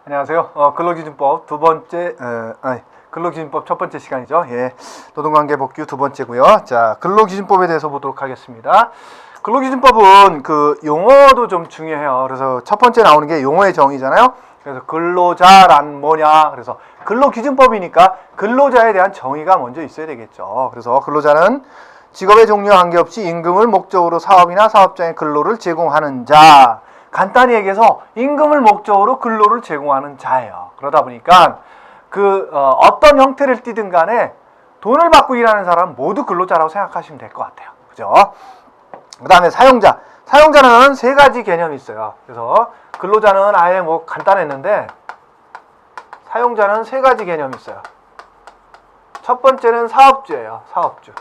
안녕하세요. 근로기준법 두 번째, 근로기준법 첫 번째 시간이죠. 예, 노동관계 복귀 두 번째고요. 자, 근로기준법에 대해서 보도록 하겠습니다. 근로기준법은 그 용어도 좀 중요해요. 그래서 첫 번째 나오는 게 용어의 정의잖아요. 그래서 근로자란 뭐냐? 그래서 근로기준법이니까 근로자에 대한 정의가 먼저 있어야 되겠죠. 그래서 근로자는 직업의 종류와 관계없이 임금을 목적으로 사업이나 사업장의 근로를 제공하는 자. 간단히 얘기해서 임금을 목적으로 근로를 제공하는 자예요. 그러다 보니까 어떤 형태를 띠든 간에 돈을 받고 일하는 사람은 모두 근로자라고 생각하시면 될 것 같아요. 그죠? 그 다음에 사용자. 사용자는 세 가지 개념이 있어요. 그래서 근로자는 아예 뭐 간단했는데 사용자는 세 가지 개념이 있어요. 첫 번째는 사업주예요. 사업주.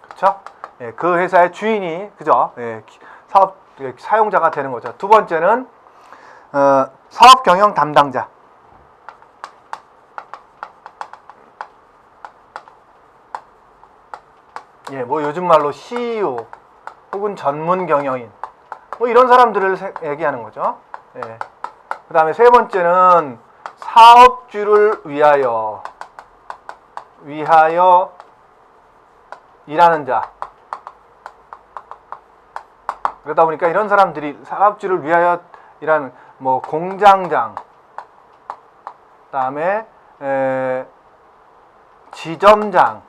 그렇죠? 예, 그 회사의 주인이 그죠? 예, 사용자가 되는 거죠. 두 번째는 사업 경영 담당자. 예, 뭐 요즘 말로 CEO 혹은 전문 경영인 뭐 이런 사람들을 얘기하는 거죠. 예. 그 다음에 세 번째는 사업주를 위하여 일하는 자. 그러다 보니까 이런 사람들이 사업주를 위하여 일하는 뭐 공장장, 그다음에 지점장,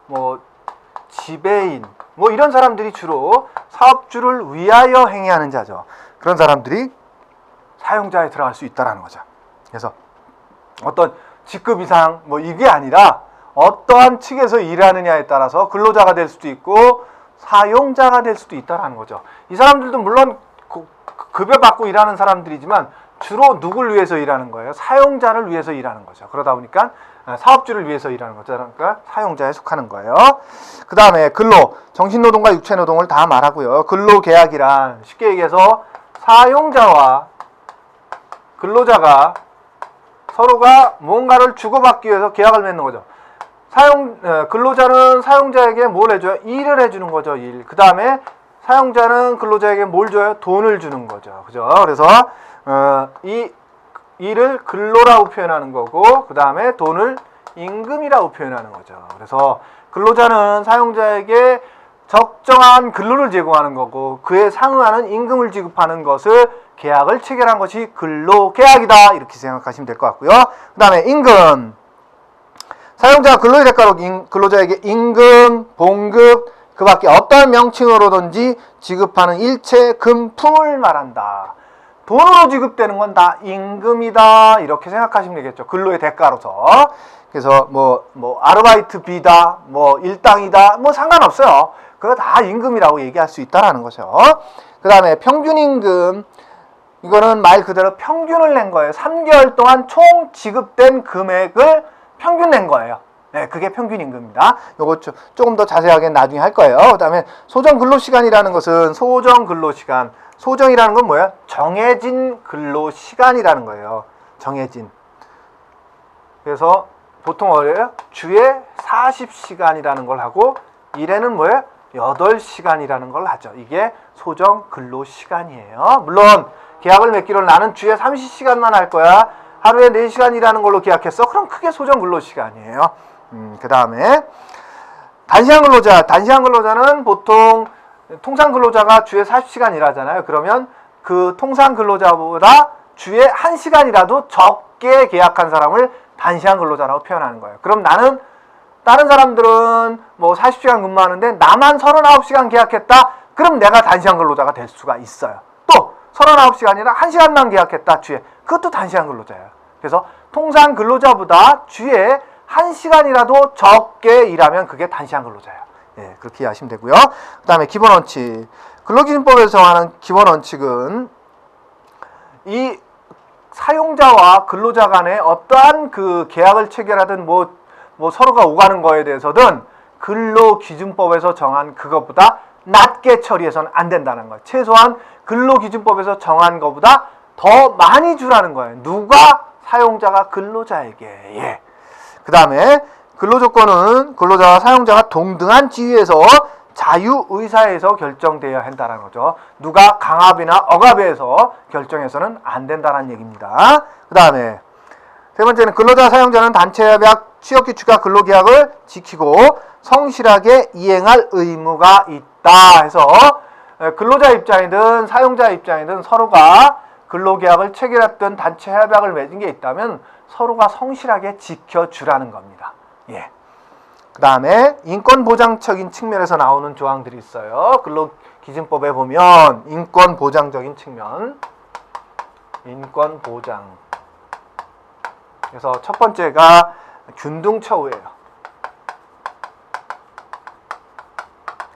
뭐 지배인, 뭐 이런 사람들이 주로 사업주를 위하여 행위하는 자죠. 그런 사람들이 사용자에 들어갈 수 있다라는 거죠. 그래서 어떤 직급 이상 뭐 이게 아니라 어떠한 측에서 일하느냐에 따라서 근로자가 될 수도 있고 사용자가 될 수도 있다는 거죠. 이 사람들도 물론 급여 받고 일하는 사람들이지만 주로 누굴 위해서 일하는 거예요? 사용자를 위해서 일하는 거죠. 그러다 보니까 사업주를 위해서 일하는 거죠. 그러니까 사용자에 속하는 거예요. 그 다음에 근로, 정신노동과 육체노동을 다 말하고요. 근로계약이란 쉽게 얘기해서 사용자와 근로자가 서로가 뭔가를 주고받기 위해서 계약을 맺는 거죠. 근로자는 사용자에게 뭘 해줘요? 일을 해주는 거죠, 일. 그 다음에 사용자는 근로자에게 뭘 줘요? 돈을 주는 거죠. 그죠? 그래서, 이 일을 근로라고 표현하는 거고, 그 다음에 돈을 임금이라고 표현하는 거죠. 그래서 근로자는 사용자에게 적정한 근로를 제공하는 거고, 그에 상응하는 임금을 지급하는 것을 계약을 체결한 것이 근로계약이다. 이렇게 생각하시면 될 것 같고요. 그 다음에 임금. 사용자가 근로의 대가로 근로자에게 임금, 봉급, 그 밖에 어떤 명칭으로든지 지급하는 일체 금품을 말한다. 돈으로 지급되는 건 다 임금이다. 이렇게 생각하시면 되겠죠. 근로의 대가로서. 그래서 뭐 아르바이트비다, 뭐 일당이다, 뭐 상관없어요. 그거 다 임금이라고 얘기할 수 있다라는 거죠. 그 다음에 평균임금. 이거는 말 그대로 평균을 낸 거예요. 3개월 동안 총 지급된 금액을 평균 낸 거예요. 네, 그게 평균 임금입니다. 요거 조금 더 자세하게 나중에 할 거예요. 그 다음에 소정 근로시간이라는 것은 소정 근로시간. 소정이라는 건 뭐예요? 정해진 근로시간이라는 거예요. 정해진. 그래서 보통 뭐예요? 주에 40시간이라는 걸 하고 일에는 뭐예요? 8시간이라는 걸 하죠. 이게 소정 근로시간이에요. 물론 계약을 맺기로 나는 주에 30시간만 할 거야. 하루에 4시간 일하는 걸로 계약했어. 그럼 크게 소정 근로시간이에요. 그 다음에 단시간 근로자. 단시간 근로자는 보통 통상 근로자가 주에 40시간 일하잖아요. 그러면 그 통상 근로자보다 주에 1시간이라도 적게 계약한 사람을 단시간 근로자라고 표현하는 거예요. 그럼 나는 다른 사람들은 뭐 40시간 근무하는데 나만 39시간 계약했다. 그럼 내가 단시간 근로자가 될 수가 있어요. 또 39시간이라 1시간만 계약했다. 주에. 그것도 단시간 근로자예요. 그래서 통상 근로자보다 주에 1시간이라도 적게 일하면 그게 단시간 근로자예요. 예, 그렇게 이해하시면 되고요. 그 다음에 기본 원칙. 근로기준법에서 정하는 기본 원칙은 이 사용자와 근로자 간에 어떠한 그 계약을 체결하든 뭐 서로가 오가는 거에 대해서든 근로기준법에서 정한 그것보다 낮게 처리해서는 안 된다는 거예요. 최소한 근로기준법에서 정한 것보다 더 많이 주라는 거예요. 누가? 사용자가 근로자에게. 예. 그 다음에 근로조건은 근로자와 사용자가 동등한 지위에서 자유의사에서 결정되어야 한다는 거죠. 누가 강압이나 억압에서 결정해서는 안 된다는 얘기입니다. 그 다음에 세 번째는 근로자 사용자는 단체협약 취업규칙과 근로계약을 지키고 성실하게 이행할 의무가 있다 해서 근로자 입장이든 사용자 입장이든 서로가 근로계약을 체결했던 단체협약을 맺은 게 있다면 서로가 성실하게 지켜주라는 겁니다. 예. 그 다음에 인권보장적인 측면에서 나오는 조항들이 있어요. 근로기준법에 보면 인권보장적인 측면, 인권보장. 그래서 첫 번째가 균등처우예요.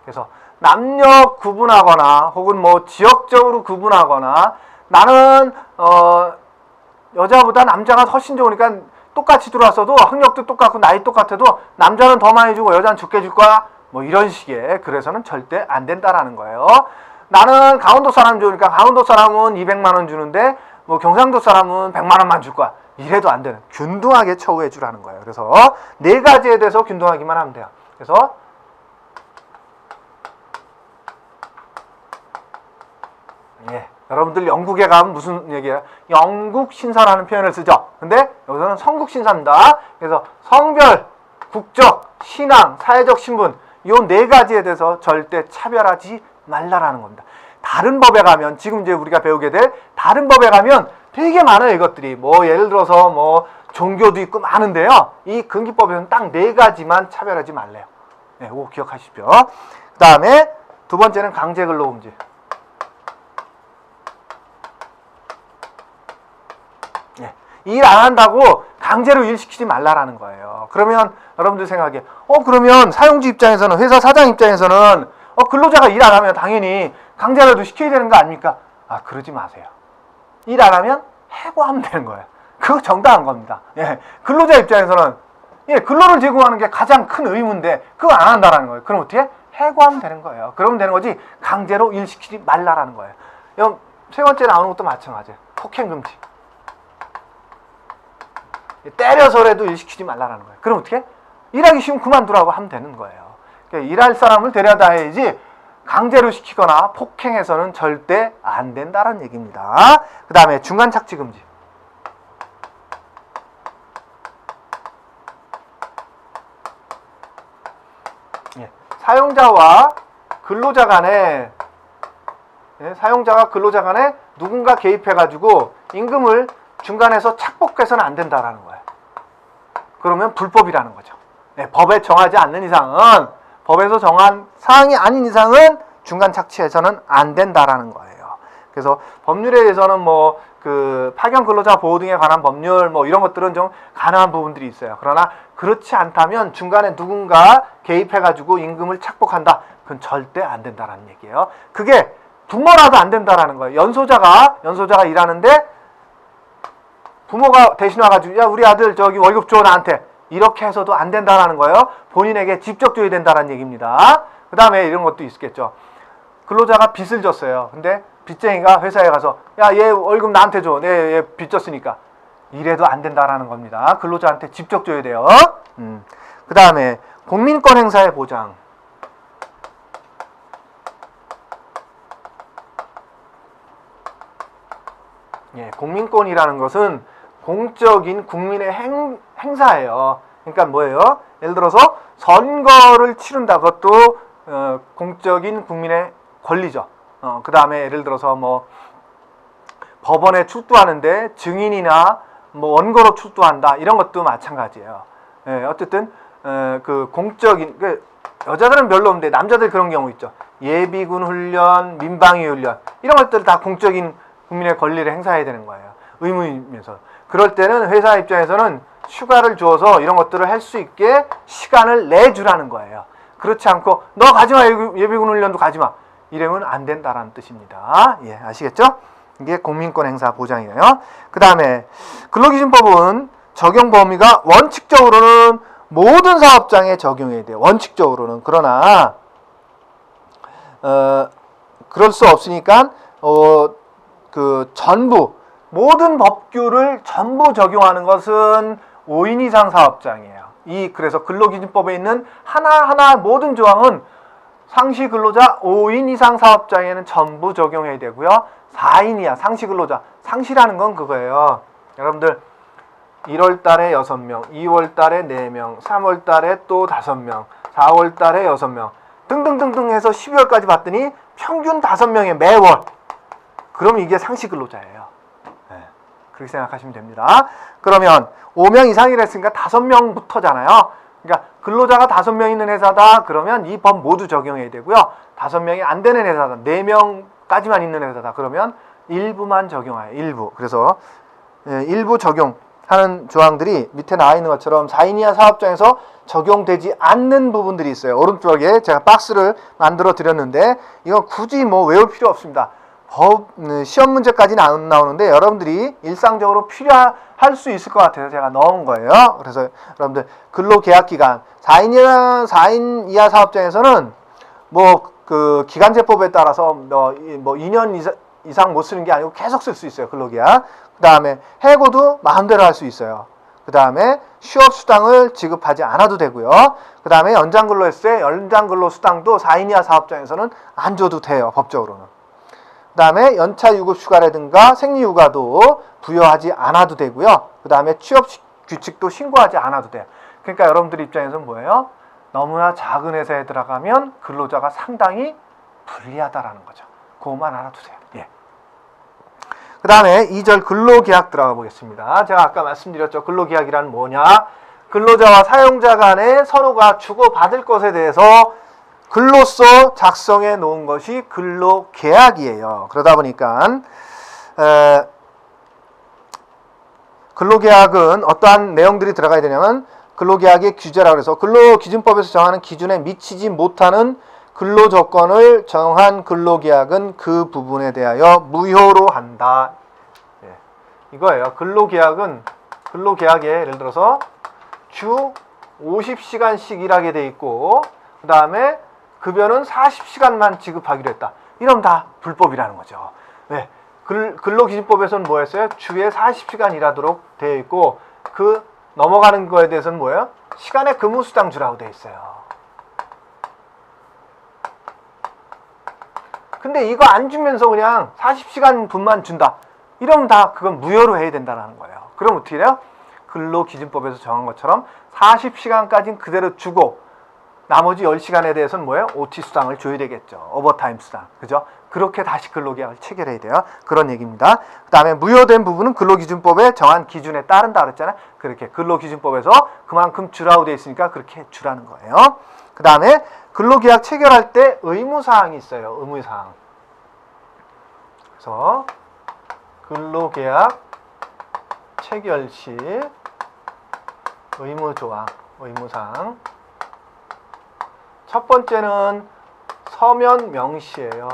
그래서 남녀 구분하거나 혹은 뭐 지역적으로 구분하거나 나는 여자보다 남자가 훨씬 좋으니까 똑같이 들어왔어도 학력도 똑같고 나이 똑같아도 남자는 더 많이 주고 여자는 적게 줄 거야. 뭐 이런 식의 그래서는 절대 안 된다라는 거예요. 나는 강원도 사람 좋으니까 강원도 사람은 200만 원 주는데 뭐 경상도 사람은 100만 원만 줄 거야. 이래도 안 되는 균등하게 처우해 주라는 거예요. 그래서 네 가지에 대해서 균등하기만 하면 돼요. 그래서 예. 여러분들 영국에 가면 무슨 얘기예요? 영국 신사라는 표현을 쓰죠. 근데 여기서는 성국 신사입니다. 그래서 성별, 국적, 신앙, 사회적 신분 이 네 가지에 대해서 절대 차별하지 말라라는 겁니다. 다른 법에 가면 지금 이제 우리가 배우게 될 다른 법에 가면 되게 많아요. 이것들이 뭐 예를 들어서 뭐 종교도 있고 많은데요. 이 근기법에서는 딱 네 가지만 차별하지 말래요. 네, 이거 기억하십시오. 그 다음에 두 번째는 강제근로금지. 일 안 한다고 강제로 일시키지 말라라는 거예요. 그러면 여러분들 생각에 그러면 사용주 입장에서는 회사 사장 입장에서는 근로자가 일 안 하면 당연히 강제라도 시켜야 되는 거 아닙니까? 그러지 마세요. 일 안 하면 해고하면 되는 거예요. 그거 정당한 겁니다. 예, 근로자 입장에서는 근로를 제공하는 게 가장 큰 의무인데 그거 안 한다라는 거예요. 그럼 어떻게? 해고하면 되는 거예요. 그러면 되는 거지 강제로 일 시키지 말라라는 거예요. 세 번째 나오는 것도 마찬가지예요. 폭행금지. 때려서라도 일시키지 말라는 거예요. 그럼 어떻게? 일하기 싫으면 그만두라고 하면 되는 거예요. 그러니까 일할 사람을 데려다 해야지 강제로 시키거나 폭행해서는 절대 안 된다는 얘기입니다. 그 다음에 중간 착취 금지. 사용자와 근로자 간에 사용자와 근로자 간에 누군가 개입해가지고 임금을 중간에서 착복해서는 안 된다라는 거예요. 그러면 불법이라는 거죠. 법에 정하지 않는 이상은 법에서 정한 사항이 아닌 이상은 중간 착취해서는 안 된다라는 거예요. 그래서 법률에 대해서는 뭐 그 파견 근로자 보호 등에 관한 법률 뭐 이런 것들은 좀 가능한 부분들이 있어요. 그러나 그렇지 않다면 중간에 누군가 개입해가지고 임금을 착복한다. 그건 절대 안 된다라는 얘기예요. 그게 부모라도 안 된다라는 거예요. 연소자가 일하는데 부모가 대신 와가지고 야 우리 아들 저기 월급 줘 나한테 이렇게 해서도 안 된다라는 거예요. 본인에게 직접 줘야 된다는 얘기입니다. 그 다음에 이런 것도 있겠죠. 근로자가 빚을 졌어요. 근데 빚쟁이가 회사에 가서 야 얘 월급 나한테 줘. 얘 빚 졌으니까. 이래도 안 된다라는 겁니다. 근로자한테 직접 줘야 돼요. 그 다음에 공민권 행사의 보장. 공민권이라는 것은 공적인 국민의 행사예요. 그러니까 뭐예요? 예를 들어서 선거를 치른다. 그것도 공적인 국민의 권리죠. 그 다음에 예를 들어서 뭐 법원에 출두하는데 증인이나 뭐 원고로 출두한다. 이런 것도 마찬가지예요. 어쨌든 그 공적인 여자들은 별로 없는데 남자들 그런 경우 있죠. 예비군 훈련, 민방위 훈련 이런 것들을 다 공적인 국민의 권리를 행사해야 되는 거예요. 의무이면서. 그럴 때는 회사 입장에서는 휴가를 주어서 이런 것들을 할 수 있게 시간을 내주라는 거예요. 그렇지 않고 너 가지마 예비군 훈련도 가지마 이러면 안 된다라는 뜻입니다. 예, 아시겠죠? 이게 공민권 행사 보장이에요. 그 다음에 근로기준법은 적용 범위가 원칙적으로는 모든 사업장에 적용해야 돼요. 원칙적으로는. 그러나 그럴 수 없으니까 그 전부 모든 법규를 전부 적용하는 것은 5인 이상 사업장이에요. 그래서 근로기준법에 있는 하나하나 모든 조항은 상시 근로자 5인 이상 사업장에는 전부 적용해야 되고요. 4인 이하 상시 근로자. 상시라는 건 그거예요. 여러분들 1월 달에 6명, 2월 달에 4명, 3월 달에 또 5명, 4월 달에 6명 등등등등 해서 12월까지 봤더니 평균 5명에 매월. 그럼 이게 상시 근로자예요. 네, 그렇게 생각하시면 됩니다. 그러면 5명 이상이라 했으니까 5명부터잖아요. 그러니까 근로자가 5명 있는 회사다. 그러면 이 법 모두 적용해야 되고요. 5명이 안 되는 회사다. 4명까지만 있는 회사다. 그러면 일부만 적용해요. 일부. 그래서 일부 적용하는 조항들이 밑에 나와 있는 것처럼 4인 이하 사업장에서 적용되지 않는 부분들이 있어요. 오른쪽에 제가 박스를 만들어 드렸는데 이건 굳이 뭐 외울 필요 없습니다. 시험 문제까지는 안 나오는데 여러분들이 일상적으로 필요할 수 있을 것 같아서 제가 넣은 거예요. 그래서 여러분들 근로계약기간 4인 이하 사업장에서는 그 기간제법에 따라서 뭐 2년 이상 못 쓰는 게 아니고 계속 쓸 수 있어요. 근로계약. 그 다음에 해고도 마음대로 할 수 있어요. 그 다음에 휴업수당을 지급하지 않아도 되고요. 그 다음에 연장근로 했을 때 연장근로수당도 4인 이하 사업장에서는 안 줘도 돼요. 법적으로는. 그 다음에 연차 유급휴가라든가 생리휴가도 부여하지 않아도 되고요. 그 다음에 취업규칙도 신고하지 않아도 돼요. 그러니까 여러분들 입장에서는 뭐예요? 너무나 작은 회사에 들어가면 근로자가 상당히 불리하다라는 거죠. 그것만 알아두세요. 예. 그 다음에 2절 근로계약 들어가 보겠습니다. 제가 아까 말씀드렸죠. 근로계약이란 뭐냐? 근로자와 사용자 간에 서로가 주고받을 것에 대해서 글로써 작성해 놓은 것이 근로계약이에요. 그러다 보니까 근로계약은 어떠한 내용들이 들어가야 되냐면 근로계약의 규제라고 해서 근로기준법에서 정하는 기준에 미치지 못하는 근로조건을 정한 근로계약은 그 부분에 대하여 무효로 한다. 예. 이거예요. 근로계약에 예를 들어서 주 50시간씩 일하게 돼 있고 그 다음에 급여는 40시간만 지급하기로 했다. 이러면 다 불법이라는 거죠. 네. 근로기준법에서는 뭐였어요? 주에 40시간 일하도록 되어 있고 그 넘어가는 거에 대해서는 뭐예요? 시간에 근무수당 주라고 되어 있어요. 근데 이거 안 주면서 그냥 40시간 분만 준다. 이러면 다 그건 무효로 해야 된다는 거예요. 그럼 어떻게 돼요? 근로기준법에서 정한 것처럼 40시간까지는 그대로 주고 나머지 10시간에 대해서는 뭐예요? OT 수당을 줘야 되겠죠. 오버타임 수당. 그죠? 그렇게 다시 근로계약을 체결해야 돼요. 그런 얘기입니다. 그 다음에 무효된 부분은 근로기준법에 정한 기준에 따른다 그랬잖아요. 그렇게 근로기준법에서 그만큼 주라고 되어 있으니까 그렇게 주라는 거예요. 그 다음에 근로계약 체결할 때 의무사항이 있어요. 의무사항. 그래서 근로계약 체결 시 의무조항, 의무사항. 첫 번째는 서면 명시예요.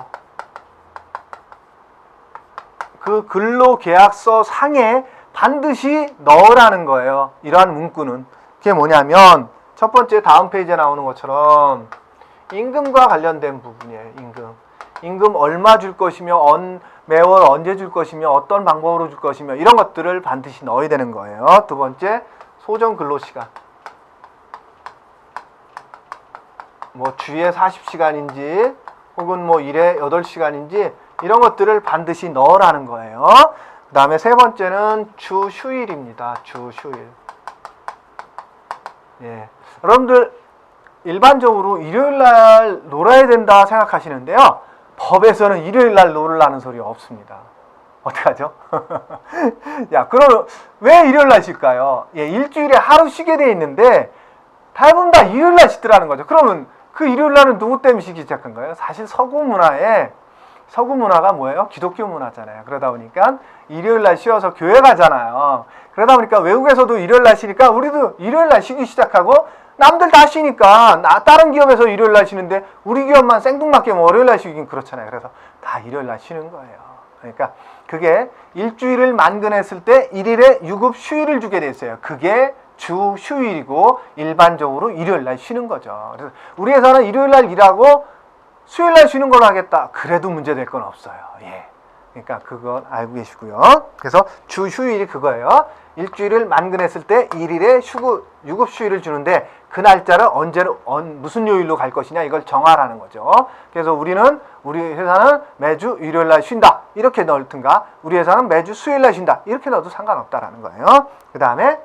그 근로계약서 상에 반드시 넣으라는 거예요. 이러한 문구는. 그게 뭐냐면 첫 번째 다음 페이지에 나오는 것처럼 임금과 관련된 부분이에요. 임금 얼마 줄 것이며 매월 언제 줄 것이며 어떤 방법으로 줄 것이며 이런 것들을 반드시 넣어야 되는 거예요. 두 번째 소정 근로시간. 뭐 주에 40시간인지 혹은 뭐 일에 8시간인지 이런 것들을 반드시 넣으라는 거예요. 그 다음에 세 번째는 주 휴일입니다. 주 휴일. 예. 여러분들 일반적으로 일요일날 놀아야 된다 생각하시는데요. 법에서는 일요일날 놀으라는 소리 없습니다. 어떡하죠? 야, 그럼 왜 일요일날 쉴까요? 예, 일주일에 하루 쉬게 돼 있는데 대부분 다 일요일날 쉬더라는 거죠. 그러면 그 일요일날은 누구 때문에 쉬기 시작한 거예요? 사실 서구 문화가 뭐예요? 기독교 문화잖아요. 그러다 보니까 일요일날 쉬어서 교회 가잖아요. 그러다 보니까 외국에서도 일요일날 쉬니까 우리도 일요일날 쉬기 시작하고 남들 다 쉬니까 다른 기업에서 일요일날 쉬는데 우리 기업만 생뚱맞게 월요일날 쉬긴 그렇잖아요. 그래서 다 일요일날 쉬는 거예요. 그러니까 그게 일주일을 만근했을 때 1일에 유급 휴일을 주게 돼 있어요. 그게 주 휴일이고 일반적으로 일요일날 쉬는 거죠. 그래서 우리 회사는 일요일날 일하고 수요일날 쉬는 걸로 하겠다. 그래도 문제될 건 없어요. 예. 그러니까 그건 알고 계시고요. 그래서 주 휴일이 그거예요. 일주일을 만근했을 때 1일에 유급휴일을 주는데 그 날짜를 무슨 요일로 갈 것이냐 이걸 정하라는 거죠. 그래서 우리 회사는 매주 일요일 날 쉰다 이렇게 넣든가 우리 회사는 매주 수요일 날 쉰다 이렇게 넣어도 상관없다라는 거예요. 그 다음에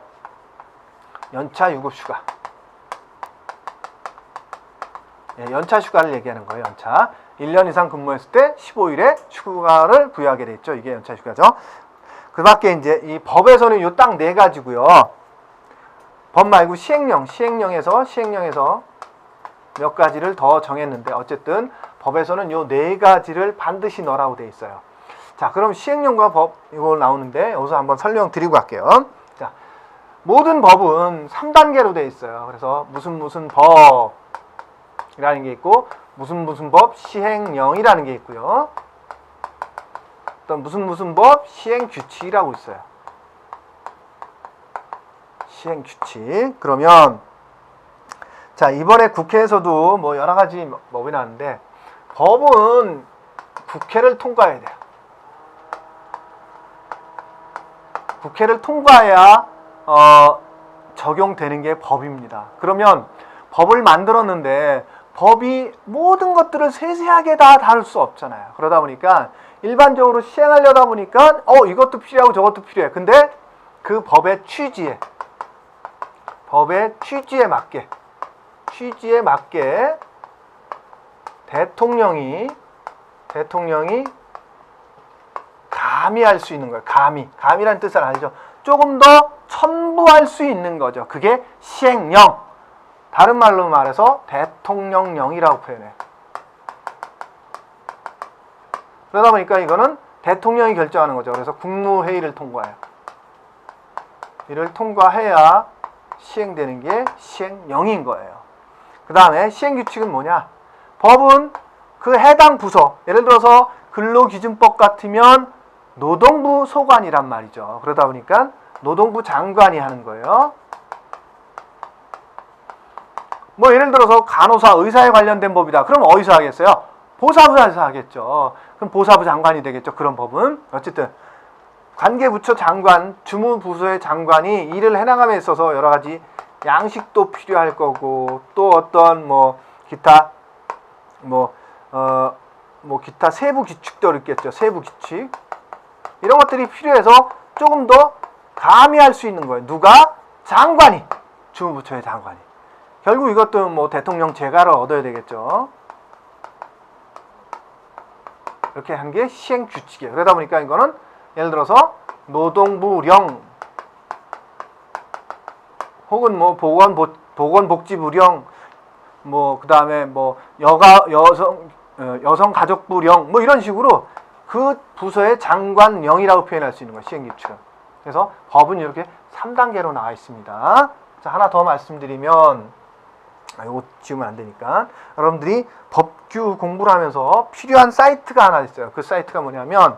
연차 유급휴가. 연차 휴가를 얘기하는 거예요. 연차 1년 이상 근무했을 때 15일의 휴가를 부여하게 돼 있죠. 이게 연차 휴가죠. 그 밖에 이제 이 법에서는 요 딱 네 가지고요. 법 말고 시행령에서 몇 가지를 더 정했는데 어쨌든 법에서는 요 네 가지를 반드시 넣으라고 돼 있어요. 자, 그럼 시행령과 법 이거 나오는데 여기서 한번 설명드리고 갈게요. 자, 모든 법은 3단계로 돼 있어요. 그래서 무슨 법이라는 게 있고 무슨 법 시행령이라는 게 있고요. 또 무슨 법 시행규칙이라고 있어요. 시행규칙. 그러면 자, 이번에 국회에서도 뭐 여러 가지 법이 나왔는데 법은 국회를 통과해야 돼요. 국회를 통과해야 적용되는 게 법입니다. 그러면 법을 만들었는데 법이 모든 것들을 세세하게 다 다룰 수 없잖아요. 그러다 보니까 일반적으로 시행하려다 보니까 이것도 필요하고 저것도 필요해. 근데 그 법의 취지에 맞게 대통령이 감의할 수 있는 거예요. 감의라는 뜻을 알죠. 조금 더 첨부할 수 있는 거죠. 그게 시행령. 다른 말로 말해서 대통령령이라고 표현해요. 그러다 보니까 이거는 대통령이 결정하는 거죠. 그래서 국무회의를 통과해요. 이를 통과해야 시행되는 게 시행령인 거예요. 그 다음에 시행규칙은 뭐냐? 법은 그 해당 부서, 예를 들어서 근로기준법 같으면 노동부 소관이란 말이죠. 그러다 보니까 노동부 장관이 하는 거예요. 뭐 예를 들어서 간호사, 의사에 관련된 법이다. 그럼 어디서 하겠어요? 보사부에서 하겠죠. 그럼 보사부 장관이 되겠죠. 그런 법은. 어쨌든 관계부처 장관, 주무부서의 장관이 일을 해나감에 있어서 여러 가지 양식도 필요할 거고 또 어떤 기타 세부 규칙도 있겠죠. 세부 규칙. 이런 것들이 필요해서 조금 더 감의할 수 있는 거예요. 누가? 장관이. 주무부처의 장관이. 결국 이것도 대통령 재가를 얻어야 되겠죠. 이렇게 한 게 시행규칙이에요. 그러다 보니까 이거는 예를 들어서 노동부령 혹은 보건복지부령 그 다음에 여성가족부령 이런 식으로 그 부서의 장관령이라고 표현할 수 있는 거예요. 시행규칙은. 그래서 법은 이렇게 3단계로 나와 있습니다. 자, 하나 더 말씀드리면 이거 지우면 안 되니까 여러분들이 법규 공부를 하면서 필요한 사이트가 하나 있어요. 그 사이트가 뭐냐면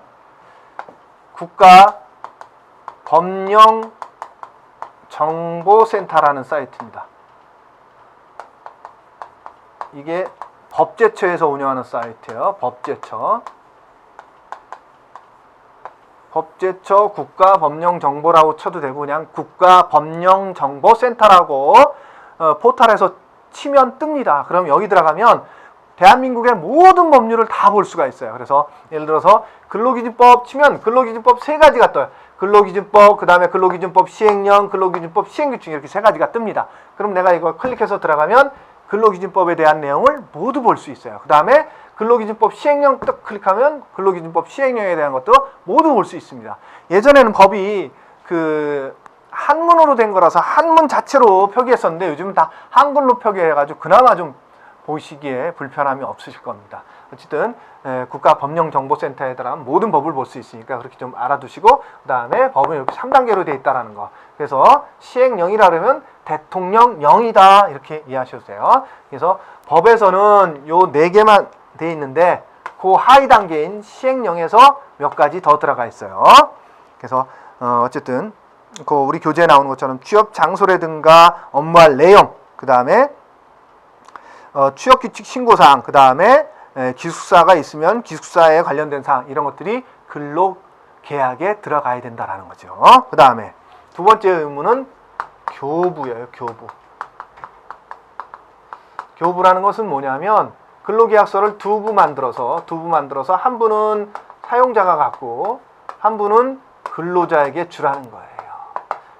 국가법령정보센터라는 사이트입니다. 이게 법제처에서 운영하는 사이트예요. 법제처 국가법령정보라고 쳐도 되고 그냥 국가법령정보센터라고 포털에서 치면 뜹니다. 그럼 여기 들어가면 대한민국의 모든 법률을 다 볼 수가 있어요. 그래서 예를 들어서 근로기준법 치면 근로기준법 3가지가 떠요. 근로기준법, 그 다음에 근로기준법 시행령, 근로기준법 시행규칙 이렇게 3가지가 뜹니다. 그럼 내가 이거 클릭해서 들어가면 근로기준법에 대한 내용을 모두 볼 수 있어요. 그 다음에 근로기준법 시행령 딱 클릭하면 근로기준법 시행령에 대한 것도 모두 볼 수 있습니다. 예전에는 법이 한문으로 된 거라서 한문 자체로 표기했었는데 요즘은 다 한글로 표기해가지고 그나마 좀 보시기에 불편함이 없으실 겁니다. 어쨌든 국가법령정보센터에 들어가면 모든 법을 볼 수 있으니까 그렇게 좀 알아두시고 그 다음에 법은 이렇게 3단계로 되어 있다는 거. 그래서 시행령이라 그러면 대통령령이다 이렇게 이해하셔도 돼요. 그래서 법에서는 요 4개만 되어 있는데 그 하위 단계인 시행령에서 몇 가지 더 들어가 있어요. 그래서 어쨌든 우리 교재에 나오는 것처럼 취업 장소라든가 업무할 내용, 그 다음에 취업규칙 신고사항, 그 다음에 기숙사가 있으면 기숙사에 관련된 사항 이런 것들이 근로계약에 들어가야 된다라는 거죠. 그 다음에 두 번째 의무는 교부예요. 교부. 교부라는 것은 뭐냐면 근로계약서를 두 부 만들어서 한 부는 사용자가 갖고 한 부는 근로자에게 주라는 거예요.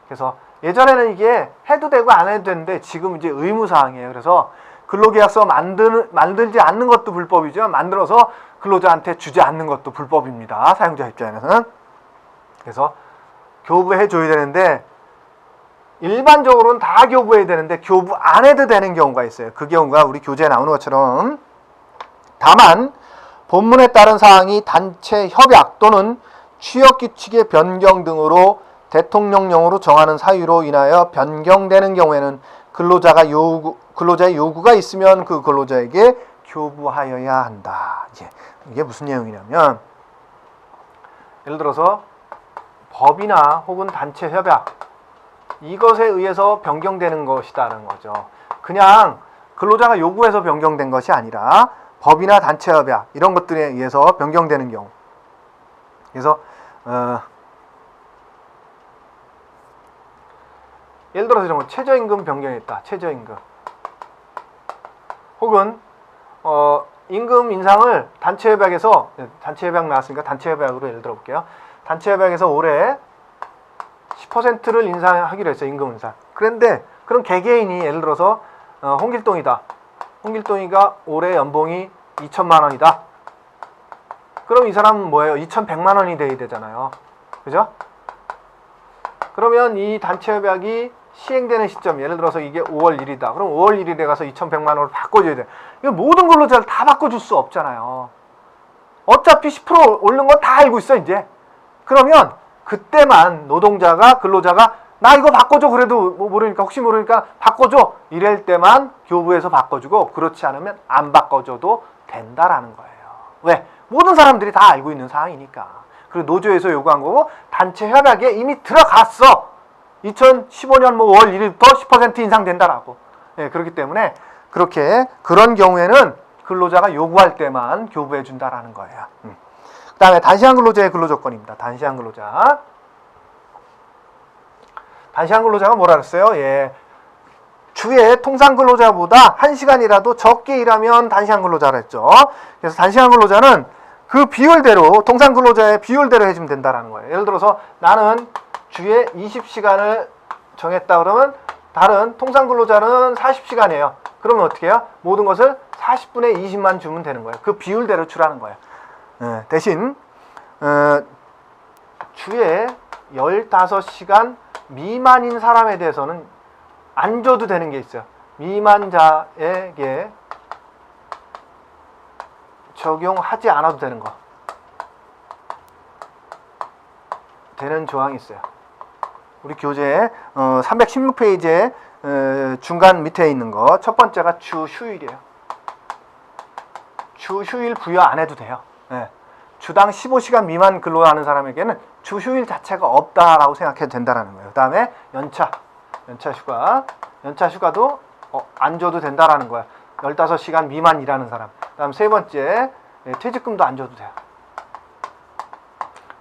그래서 예전에는 이게 해도 되고 안 해도 되는데 지금 이제 의무사항이에요. 그래서 근로계약서 만들지 않는 것도 불법이지만 만들어서 근로자한테 주지 않는 것도 불법입니다. 사용자 입장에서는. 그래서 교부해 줘야 되는데 일반적으로는 다 교부해야 되는데 교부 안 해도 되는 경우가 있어요. 그 경우가 우리 교재에 나오는 것처럼 다만 본문에 따른 사항이 단체 협약 또는 취업규칙의 변경 등으로 대통령령으로 정하는 사유로 인하여 변경되는 경우에는 근로자의 요구가 있으면 그 근로자에게 교부하여야 한다. 이게 무슨 내용이냐면 예를 들어서 법이나 혹은 단체 협약 이것에 의해서 변경되는 것이다라는 거죠. 그냥 근로자가 요구해서 변경된 것이 아니라 법이나 단체 협약 이런 것들에 의해서 변경되는 경우. 그래서 예를 들어서 이런 거 최저임금 변경했다. 최저임금. 혹은 임금 인상을 단체 협약에서 단체 협약 나왔으니까 단체 협약으로 예를 들어 볼게요. 단체 협약에서 올해 10%를 인상하기로 했어요. 임금 인상. 그런데 그런 개개인이 예를 들어서 홍길동이다. 홍길동이가 올해 연봉이 2천만 원이다. 그럼 이 사람은 뭐예요? 2,100만 원이 돼야 되잖아요. 그죠? 그러면 이 단체 협약이 시행되는 시점, 예를 들어서 이게 5월 1일이다. 그럼 5월 1일에 가서 2,100만 원을 바꿔줘야 돼. 이거 모든 근로자를 다 바꿔줄 수 없잖아요. 어차피 10% 오른 건 다 알고 있어, 이제. 그러면 그때만 근로자가 나 이거 바꿔줘. 그래도 모르니까, 혹시 모르니까 바꿔줘. 이럴 때만 교부에서 바꿔주고, 그렇지 않으면 안 바꿔줘도 된다라는 거예요. 왜? 모든 사람들이 다 알고 있는 사항이니까. 그리고 노조에서 요구한 거고, 단체 협약에 이미 들어갔어. 2015년 5월 1일부터 10% 인상된다라고. 그렇기 때문에 그런 경우에는 근로자가 요구할 때만 교부해 준다라는 거예요. 그 다음에 단시간 근로자의 근로조건입니다. 단시간 근로자. 단시간 근로자가 뭐라 그랬어요? 주에 통상 근로자보다 1시간이라도 적게 일하면 단시간 근로자라 했죠. 그래서 단시간 근로자는 그 비율대로 통상 근로자의 비율대로 해주면 된다라는 거예요. 예를 들어서 나는 주에 20시간을 정했다 그러면 다른 통상 근로자는 40시간이에요. 그러면 어떻게 해요? 모든 것을 40분의 20만 주면 되는 거예요. 그 비율대로 주라는 거예요. 대신 주에 15시간 미만인 사람에 대해서는 안 줘도 되는 게 있어요. 미만자에게 적용하지 않아도 되는 거. 되는 조항이 있어요. 우리 교재 316페이지에 중간 밑에 있는 거 첫 번째가 주 휴일이에요. 주 휴일 부여 안 해도 돼요. 주당 15시간 미만 근로하는 사람에게는 주 휴일 자체가 없다라고 생각해도 된다라는 거예요. 그 다음에 연차 휴가. 연차 휴가도 안 줘도 된다라는 거야. 15시간 미만 일하는 사람. 그 다음 세 번째, 퇴직금도 안 줘도 돼요.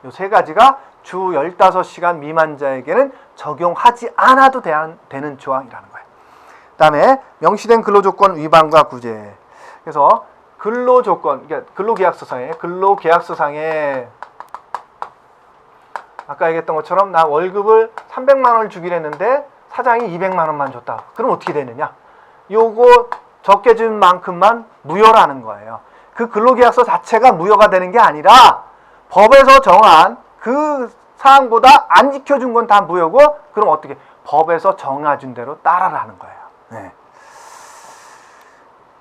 이 세 가지가 주 15시간 미만자에게는 적용하지 않아도 되는 조항이라는 거예요. 그 다음에 명시된 근로조건 위반과 구제. 그래서 근로조건, 그러니까 근로계약서상에 아까 얘기했던 것처럼 나 월급을 300만 원을 주기로 했는데 사장이 200만 원만 줬다. 그럼 어떻게 되느냐? 요거 적게 준 만큼만 무효라는 거예요. 그 근로계약서 자체가 무효가 되는 게 아니라 법에서 정한 그 사항보다 안 지켜준 건 다 무효고, 그럼 어떻게? 법에서 정해준 대로 따라라는 거예요.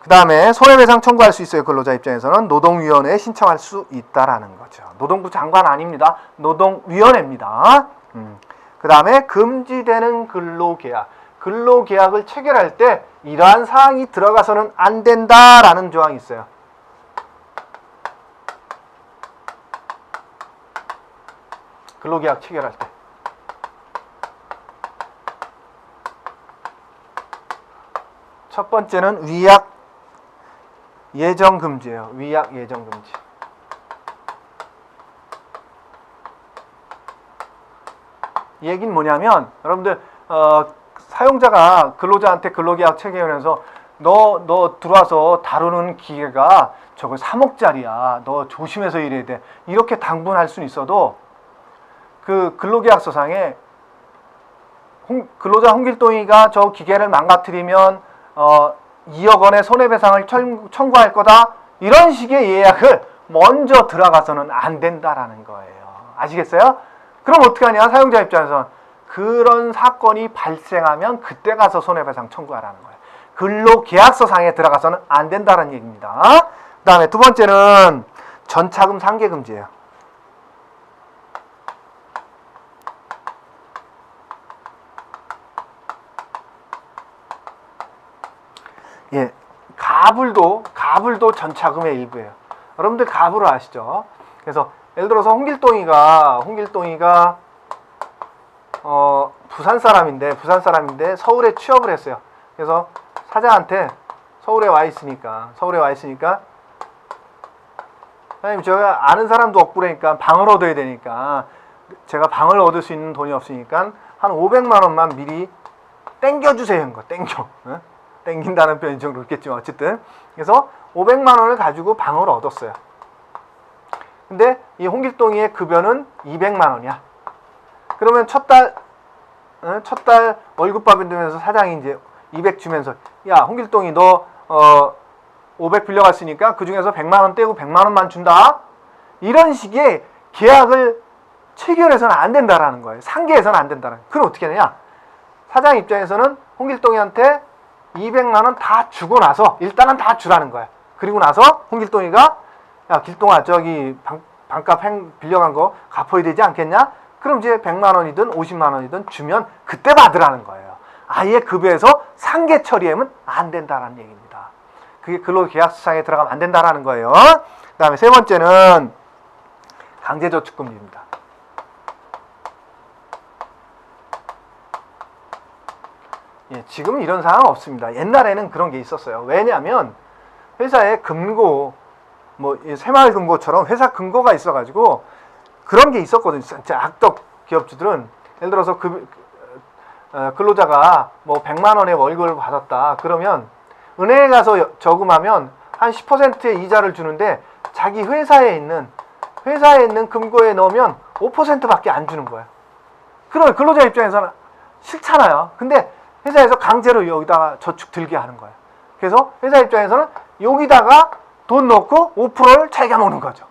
그 다음에 손해배상 청구할 수 있어요. 근로자 입장에서는 노동위원회에 신청할 수 있다라는 거죠. 노동부 장관 아닙니다. 노동위원회입니다. 그 다음에 금지되는 근로계약. 근로계약을 체결할 때 이러한 사항이 들어가서는 안 된다라는 조항이 있어요. 근로계약 체결할 때. 첫 번째는 위약 예정 금지예요. 위약 예정 금지. 이 얘기는 뭐냐면 여러분들 사용자가 근로자한테 근로계약 체결하면서 너 들어와서 다루는 기계가 저거 3억짜리야. 너 조심해서 일해야 돼. 이렇게 당분할 수는 있어도 그 근로계약서상에 근로자 홍길동이가 저 기계를 망가뜨리면 2억 원의 손해배상을 청구할 거다. 이런 식의 예약을 먼저 들어가서는 안 된다라는 거예요. 아시겠어요? 그럼 어떻게 하냐? 사용자 입장에서는 그런 사건이 발생하면 그때 가서 손해배상 청구하라는 거예요. 근로계약서상에 들어가서는 안 된다는 얘기입니다. 그 다음에 두 번째는 전차금 상계금지예요. 예, 가불도 전차금의 일부예요. 여러분들 가불을 아시죠? 그래서 예를 들어서 홍길동이가 부산 사람인데 서울에 취업을 했어요. 그래서 사장한테 서울에 와 있으니까 사장님 제가 아는 사람도 없고 그러니까 방을 얻어야 되니까 제가 방을 얻을 수 있는 돈이 없으니까 한 500만 원만 미리 땡겨주세요. 땡긴다는 표현이 좀 그렇겠지만 어쨌든 그래서 500만 원을 가지고 방을 얻었어요. 근데 이 홍길동이의 급여는 200만 원이야. 그러면 첫 달 월급 받으면서 사장이 이제 200 주면서 야 홍길동이 너 500 빌려갔으니까 그 중에서 100만 원 떼고 100만 원만 준다. 이런 식의 계약을 체결해서는 안 된다라는 거예요. 상계해서는 안 된다는 거예요. 그럼 어떻게 하느냐? 사장 입장에서는 홍길동이한테 200만 원 다 주고 나서 일단은 다 주라는 거야. 그리고 나서 홍길동이가 야 길동아 저기 방값 빌려간 거 갚아야 되지 않겠냐? 그럼 이제 100만 원이든 50만 원이든 주면 그때 받으라는 거예요. 아예 급여에서 상계 처리하면 안 된다라는 얘기입니다. 그게 근로계약서상에 들어가면 안 된다라는 거예요. 그 다음에 세 번째는 강제저축금지입니다. 예, 지금 이런 상황은 없습니다. 옛날에는 그런 게 있었어요. 왜냐하면 회사에 금고, 새마을금고처럼 회사 금고가 있어가지고 그런 게 있었거든요. 진짜 악덕 기업주들은 예를 들어서 근로자가 100만 원의 월급을 받았다. 그러면 은행에 가서 저금하면 한 10%의 이자를 주는데 자기 회사에 있는 금고에 넣으면 5%밖에 안 주는 거예요. 그럼 근로자 입장에서는 싫잖아요. 근데 회사에서 강제로 여기다가 저축 들게 하는 거예요. 그래서 회사 입장에서는 여기다가 돈 넣고 5%를 자기가 먹는 거죠.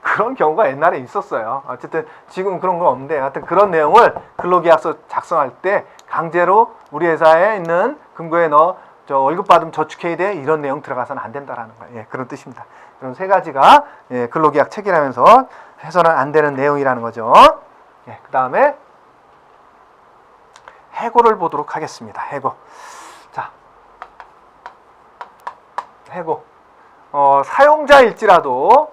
그런 경우가 옛날에 있었어요. 어쨌든 지금 그런 건 없는데 하여튼 그런 내용을 근로계약서 작성할 때 강제로 우리 회사에 있는 금고에 넣어 월급 받으면 저축해야 돼. 이런 내용 들어가서는 안 된다라는 거예요. 예, 그런 뜻입니다. 그런 세 가지가 근로계약 체결하면서 해서는 안 되는 내용이라는 거죠. 예, 그 다음에 해고를 보도록 하겠습니다. 해고. 자, 해고. 사용자일지라도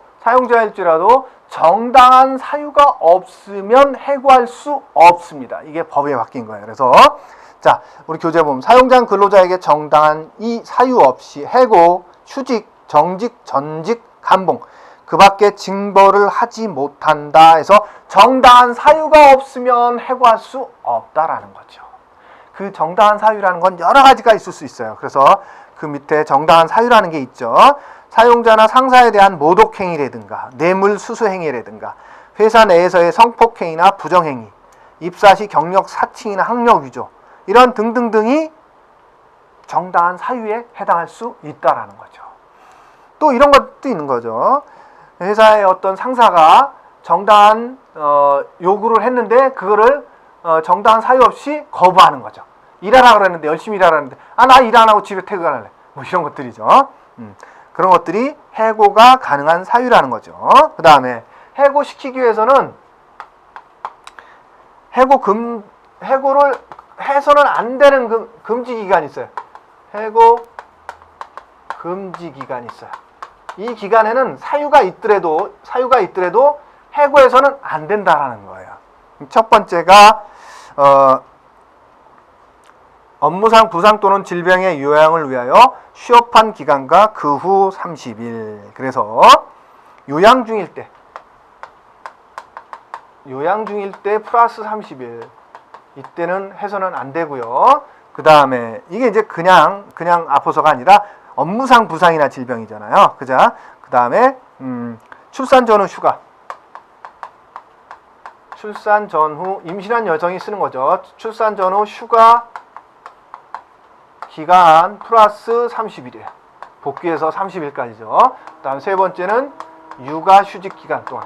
정당한 사유가 없으면 해고할 수 없습니다. 이게 법에 바뀐 거예요. 그래서 자, 우리 교재 보면 사용자는 근로자에게 정당한 이 사유 없이 해고, 휴직, 정직, 전직, 감봉 그 밖에 징벌을 하지 못한다 해서 정당한 사유가 없으면 해고할 수 없다라는 거죠. 그 정당한 사유라는 건 여러 가지가 있을 수 있어요. 그래서 그 밑에 정당한 사유라는 게 있죠. 사용자나 상사에 대한 모독행위라든가 뇌물수수행위라든가 회사 내에서의 성폭행위나 부정행위, 입사 시 경력 사칭이나 학력 위조 이런 등등등이 정당한 사유에 해당할 수 있다라는 거죠. 또 이런 것도 있는 거죠. 회사의 어떤 상사가 정당한 요구를 했는데 그거를 정당한 사유 없이 거부하는 거죠. 일하라 그랬는데 열심히 일하라는데 나 일 안 하고 집에 퇴근할래. 이런 것들이죠. 그런 것들이 해고가 가능한 사유라는 거죠. 그 다음에 해고시키기 위해서는 해고를 해서는 안 되는 금지 기간이 있어요. 해고 금지 기간이 있어요. 이 기간에는 사유가 있더라도 해고해서는 안 된다라는 거예요. 첫 번째가 업무상 부상 또는 질병의 요양을 위하여 취업한 기간과 그 후 30일. 그래서 요양 중일 때 요양 중일 때 플러스 30일. 이때는 해서는 안 되고요. 그 다음에 이게 이제 그냥 아파서가 아니라 업무상 부상이나 질병이잖아요. 그죠? 그 다음에 출산 전후 휴가. 출산 전후 임신한 여성이 쓰는 거죠. 출산 전후 휴가 기간 플러스 30일이에요. 복귀해서 30일까지죠. 그 다음 세 번째는 육아 휴직 기간 동안.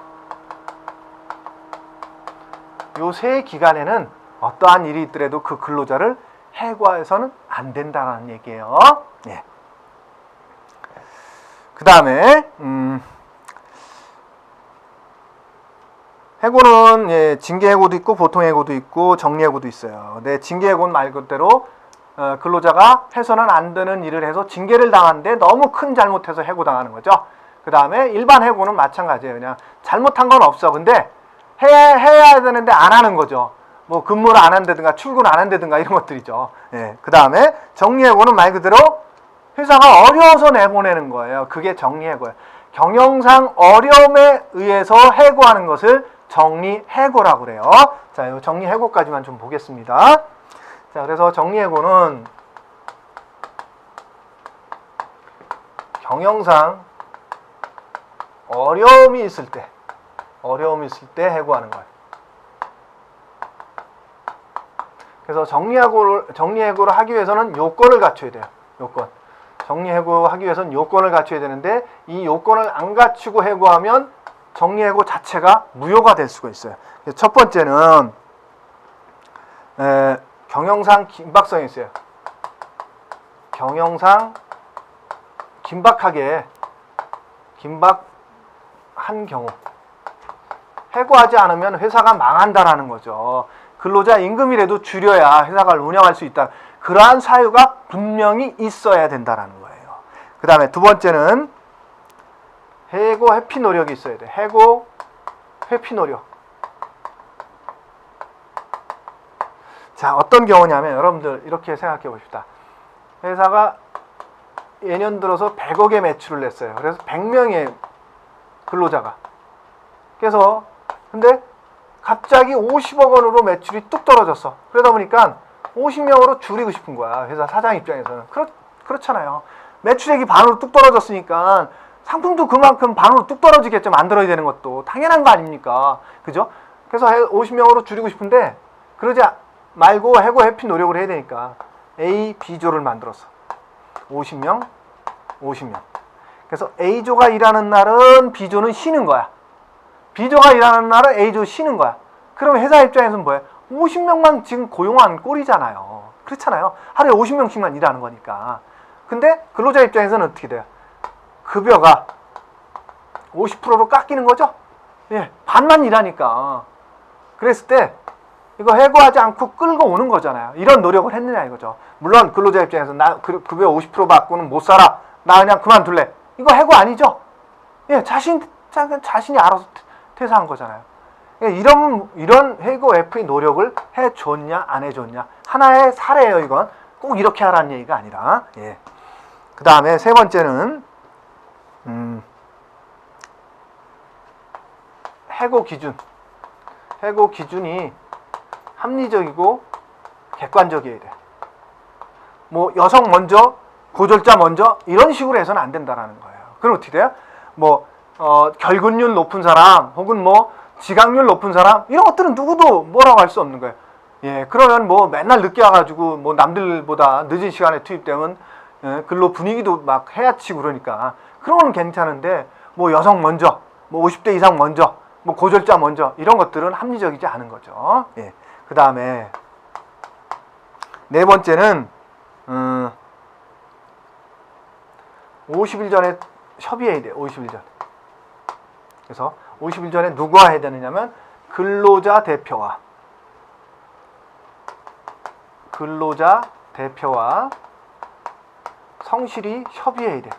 요 세 기간에는 어떠한 일이 있더라도 그 근로자를 해고해서는 안 된다는 얘기예요. 예. 그 다음에 해고는 예, 징계해고도 있고 보통해고도 있고 정리해고도 있어요. 근데 징계해고는 말 그대로 근로자가 해서는 안 되는 일을 해서 징계를 당하는데 너무 큰 잘못해서 해고당하는 거죠. 그 다음에 일반 해고는 마찬가지예요. 그냥 잘못한 건 없어. 근데 해야 되는데 안 하는 거죠. 뭐 근무를 안 한다든가 출근 안 한다든가 이런 것들이죠. 예. 그 다음에 정리해고는 말 그대로 회사가 어려워서 내보내는 거예요. 그게 정리해고예요. 경영상 어려움에 의해서 해고하는 것을 정리해고라고 그래요. 자, 이 정리해고까지만 좀 보겠습니다. 자, 그래서 정리해고는 경영상 어려움이 있을 때 해고하는 거예요. 그래서 정리해고를 하기 위해서는 요건을 갖춰야 돼요. 요건. 정리해고하기 위해서는 요건을 갖춰야 되는데 이 요건을 안 갖추고 해고하면 정리해고 자체가 무효가 될 수가 있어요. 첫 번째는 경영상 긴박성이 있어요. 경영상 긴박한 경우. 해고하지 않으면 회사가 망한다라는 거죠. 근로자 임금이라도 줄여야 회사가 운영할 수 있다. 그러한 사유가 분명히 있어야 된다라는 거예요. 그 다음에 두 번째는 해고 회피 노력이 있어야 돼. 해고 회피 노력. 자, 어떤 경우냐면 여러분들 이렇게 생각해 봅시다. 회사가 예년 들어서 100억의 매출을 냈어요. 그래서 100명의 근로자가. 그래서 근데 갑자기 50억 원으로 매출이 뚝 떨어졌어. 그러다 보니까 50명으로 줄이고 싶은 거야. 회사 사장 입장에서는. 그렇잖아요. 매출액이 반으로 뚝 떨어졌으니까 상품도 그만큼 반으로 뚝 떨어지겠죠. 만들어야 되는 것도. 당연한 거 아닙니까? 그죠? 그래서 50명으로 줄이고 싶은데 그러지 말고 해고 회피 노력을 해야 되니까 A, B조를 만들었어. 50명. 그래서 A조가 일하는 날은 B조는 쉬는 거야. B조가 일하는 날은 A조 쉬는 거야. 그럼 회사 입장에서는 뭐예요? 50명만 지금 고용한 꼴이잖아요. 그렇잖아요. 하루에 50명씩만 일하는 거니까. 근데 근로자 입장에서는 어떻게 돼요? 급여가 50%로 깎이는 거죠? 예, 반만 일하니까. 그랬을 때 이거 해고하지 않고 끌고 오는 거잖아요. 이런 노력을 했느냐 이거죠. 물론 근로자 입장에서 나 급여 50% 받고는 못 살아. 나 그냥 그만둘래. 이거 해고 아니죠? 예, 자신이 알아서 퇴사한 거잖아요. 이런 해고 회피 노력을 해줬냐 안 해줬냐 하나의 사례예요. 이건 꼭 이렇게 하라는 얘기가 아니라. 예. 그 다음에 세 번째는 해고 기준이 합리적이고 객관적이어야 돼. 뭐 여성 먼저 고졸자 먼저 이런 식으로 해서는 안 된다라는 거예요. 그럼 어떻게 돼요? 뭐 결근율 높은 사람 혹은 뭐 지각률 높은 사람 이런 것들은 누구도 뭐라고 할 수 없는 거예요. 예, 그러면 뭐 맨날 늦게 와가지고 뭐 남들보다 늦은 시간에 투입되면 근로 분위기도 막 해야치고 그러니까 그런 건 괜찮은데 뭐 여성 먼저, 뭐 50대 이상 먼저, 뭐 고졸자 먼저 이런 것들은 합리적이지 않은 거죠. 예, 그 다음에 네 번째는 50일 전에 협의해야 돼요. 50일 전에. 그래서 50일 전에 누구와 해야 되느냐면 근로자 대표와 성실히 협의해야 돼.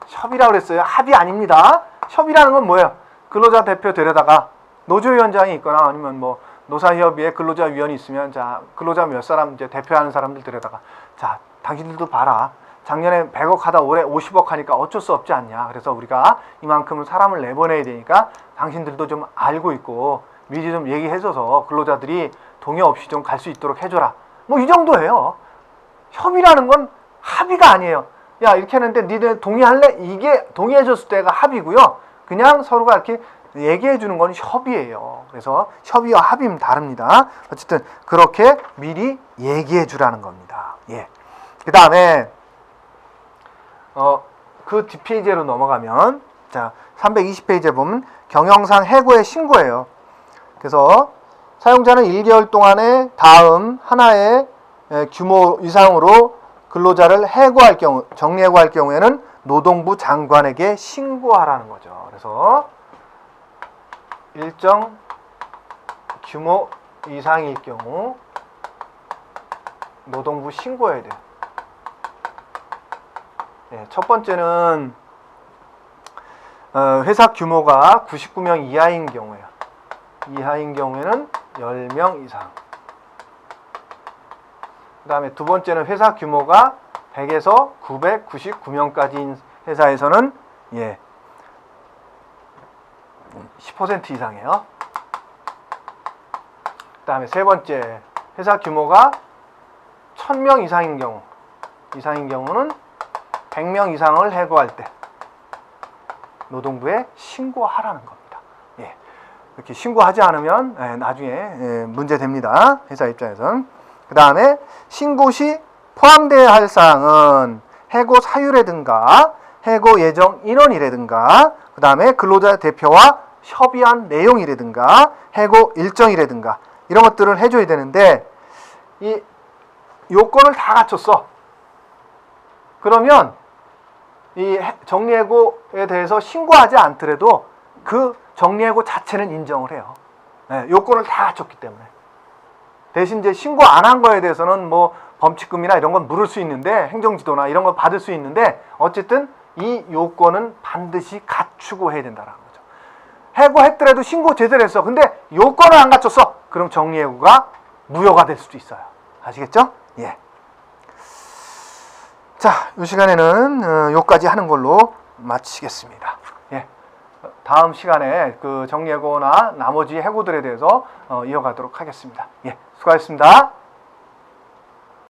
협의라고 그랬어요. 합의 아닙니다. 협의라는 건 뭐예요? 근로자 대표 데려다가 노조위원장이 있거나 아니면 뭐 노사협의회 근로자위원이 있으면 자 근로자 몇 사람 이제 대표하는 사람들 데려다가 자 당신들도 봐라. 작년에 100억 하다 올해 50억 하니까 어쩔 수 없지 않냐. 그래서 우리가 이만큼은 사람을 내보내야 되니까 당신들도 좀 알고 있고 미리 좀 얘기해줘서 근로자들이 동의 없이 좀 갈 수 있도록 해줘라. 뭐 이 정도예요. 협의라는 건 합의가 아니에요. 야, 이렇게 하는데 니들 동의할래? 이게 동의해줬을 때가 합의고요. 그냥 서로가 이렇게 얘기해주는 건 협의예요. 그래서 협의와 합의는 다릅니다. 어쨌든 그렇게 미리 얘기해주라는 겁니다. 예. 그 다음에 그 뒷페이지로 넘어가면 자 320페이지에 보면 경영상 해고의 신고예요. 그래서 사용자는 1개월 동안에 다음 하나의 규모 이상으로 근로자를 해고할 경우, 정리해고할 경우에는 노동부 장관에게 신고하라는 거죠. 그래서 일정 규모 이상일 경우 노동부 신고해야 돼요. 네, 첫 번째는 회사 규모가 99명 이하인 경우예요. 이하인 경우에는 10명 이상. 그 다음에 두 번째는 회사 규모가 100에서 999명까지인 회사에서는 10% 이상이에요. 그 다음에 세 번째, 회사 규모가 1000명 이상인 경우는 100명 이상을 해고할 때 노동부에 신고하라는 겁니다. 예. 이렇게 신고하지 않으면 나중에 문제됩니다. 회사 입장에서는. 그 다음에 신고 시 포함되어야 할 사항은 해고 사유라든가 해고 예정 인원이라든가 그 다음에 근로자 대표와 협의한 내용이라든가 해고 일정이라든가 이런 것들을 해줘야 되는데 이 요건을 다 갖췄어. 그러면 이 정리해고에 대해서 신고하지 않더라도 그 정리해고 자체는 인정을 해요. 요건을 다 갖췄기 때문에. 대신 이제 신고 안 한 거에 대해서는 뭐 범칙금이나 이런 건 물을 수 있는데 행정지도나 이런 걸 받을 수 있는데 어쨌든 이 요건은 반드시 갖추고 해야 된다는 거죠. 해고했더라도 신고 제대로 했어. 근데 요건을 안 갖췄어. 그럼 정리해고가 무효가 될 수도 있어요. 아시겠죠? 예. 자, 이 시간에는 요까지 하는 걸로 마치겠습니다. 예. 다음 시간에 그 정리해고나 나머지 해고들에 대해서 이어가도록 하겠습니다. 예. 수고하셨습니다.